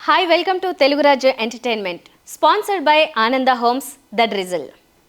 Hi welcome to Telugu రాజ్య entertainment sponsored by ఆనంద homes the drizzle.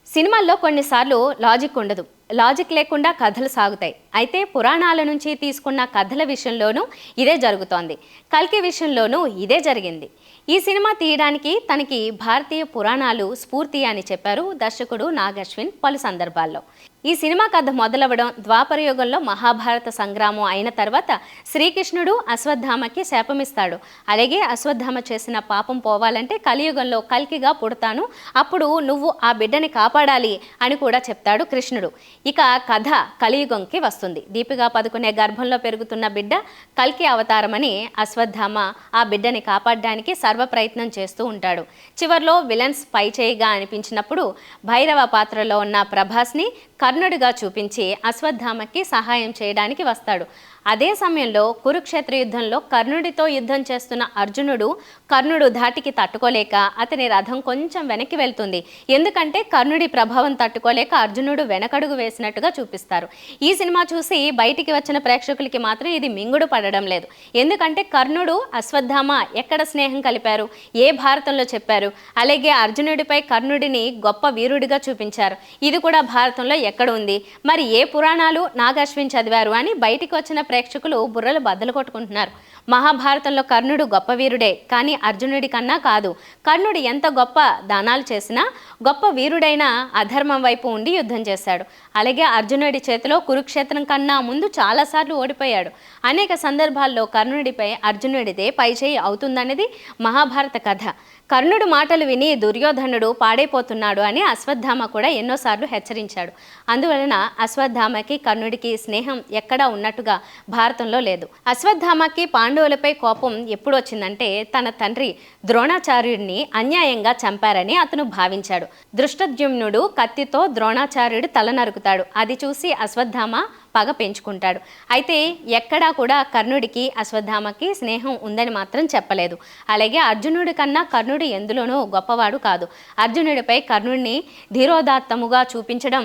సినిమాల్లో కొన్నిసార్లు లాజిక్ ఉండదు, లాజిక్ లేకుండా కథలు సాగుతాయి. అయితే పురాణాల నుంచి తీసుకున్న కథల విషయంలోనూ ఇదే జరుగుతోంది. కల్కి విషయంలోనూ ఇదే జరిగింది. ఈ సినిమా తీయడానికి తనకి భారతీయ పురాణాలు స్ఫూర్తి అని చెప్పారు దర్శకుడు నాగ్ అశ్విన్ పలు సందర్భాల్లో. ఈ సినిమా కథ మొదలవడం ద్వాపర యుగంలో మహాభారత సంగ్రామం అయిన తర్వాత శ్రీకృష్ణుడు అశ్వత్థామకి శాపమిస్తాడు. అలాగే అశ్వత్థామ చేసిన పాపం పోవాలంటే కలియుగంలో కల్కిగా పుడతాను, అప్పుడు నువ్వు ఆ బిడ్డని కాపాడాలి అని కూడా చెప్తాడు కృష్ణుడు. ఇక కథ కలియుగంకి వస్తుంది. దీపికా పదుకునే గర్భంలో పెరుగుతున్న బిడ్డ కల్కి అవతారమని అశ్వత్థామ ఆ బిడ్డని కాపాడడానికి సర్వ ప్రయత్నం చేస్తూ ఉంటాడు. చివర్లో విలన్స్ పై చేయిగా అనిపించినప్పుడు భైరవ పాత్రలో ఉన్న ప్రభాస్ని కర్ణుడిగా చూపించి అశ్వత్థామకి సహాయం చేయడానికి వస్తాడు. అదే సమయంలో కురుక్షేత్ర యుద్ధంలో కర్ణుడితో యుద్ధం చేస్తున్న అర్జునుడు కర్ణుడు ధాటికి తట్టుకోలేక అతని రథం కొంచెం వెనక్కి వెళ్తుంది. ఎందుకంటే కర్ణుడి ప్రభావం తట్టుకోలేక అర్జునుడు వెనకడుగు వేసినట్టుగా చూపిస్తారు. ఈ సినిమా చూసి బయటికి వచ్చిన ప్రేక్షకులకి మాత్రం ఇది మింగుడు పడడం లేదు. ఎందుకంటే కర్ణుడు అశ్వత్థామ ఎక్కడ స్నేహం కలిపారు, ఏ భారతంలో చెప్పారు? అలాగే అర్జునుడిపై కర్ణుడిని గొప్ప వీరుడిగా చూపించారు. ఇది కూడా భారతంలో ఎక్కడ ఉంది? మరి ఏ పురాణాలు నాగ్ అశ్విన్ చదివారు అని బయటికి వచ్చిన ప్రేక్షకులు బుర్రలు బద్దలు కొట్టుకుంటున్నారు. మహాభారతంలో కర్ణుడు గొప్ప వీరుడే, కానీ అర్జునుడి కన్నా కాదు. కర్ణుడు ఎంత గొప్ప దానాలు చేసినా గొప్ప వీరుడైన అధర్మం వైపు ఉండి యుద్ధం చేశాడు. అలాగే అర్జునుడి చేతిలో కురుక్షేత్రం కన్నా ముందు చాలాసార్లు ఓడిపోయాడు. అనేక సందర్భాల్లో కర్ణుడిపై అర్జునుడిదే పైచేయి అవుతుందనేది మహాభారత కథ. కర్ణుడు మాటలు విని దుర్యోధనుడు పాడైపోతున్నాడు అని అశ్వత్థామ కూడా ఎన్నోసార్లు హెచ్చరించాడు. అందువలన అశ్వత్థామకి కర్ణుడికి స్నేహం ఎక్కడా ఉన్నట్టుగా భారతంలో లేదు. అశ్వత్థామకి పాండవులపై కోపం ఎప్పుడు వచ్చిందంటే తన తండ్రి ద్రోణాచార్యుడిని అన్యాయంగా చంపారని అతను భావించాడు. దృష్టద్యుమ్నుడు కత్తితో ద్రోణాచార్యుడు తల నరుకుతాడు. అది చూసి అశ్వత్థామ పగ పెంచుకుంటాడు. అయితే ఎక్కడా కూడా కర్ణుడికి అశ్వత్థామకి స్నేహం ఉందని మాత్రం చెప్పలేదు. అలాగే అర్జునుడి కన్నా కర్ణుడు ఎందులోనూ గొప్పవాడు కాదు. అర్జునుడిపై కర్ణుడిని ధీరోదాత్తముగా చూపించడం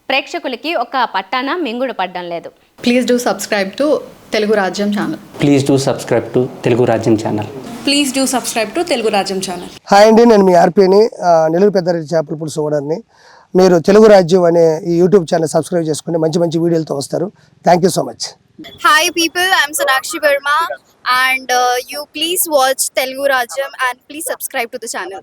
ప్రేక్షకులకి ఒక పట్టాన మింగుడు పడ్డం లేదు. Please do subscribe to Telugu Rajyam channel. Please do subscribe to Telugu Rajyam channel. Please do subscribe to Telugu Rajyam channel. Hi అండి, నేను మీ ఆర్పీని, నెల్లూరు పెద్దారెడ్డి చేపల పులుసు ఓనర్ని. మీరు తెలుగు రాజ్యం అనే ఈ యూట్యూబ్ ఛానల్ సబ్స్క్రైబ్ చేసుకుని మంచి మంచి వీడియోలతో వస్తారు. Thank you so much. Hi people, I'm Sonakshi Verma and you please watch Telugu Rajyam and please subscribe to the channel.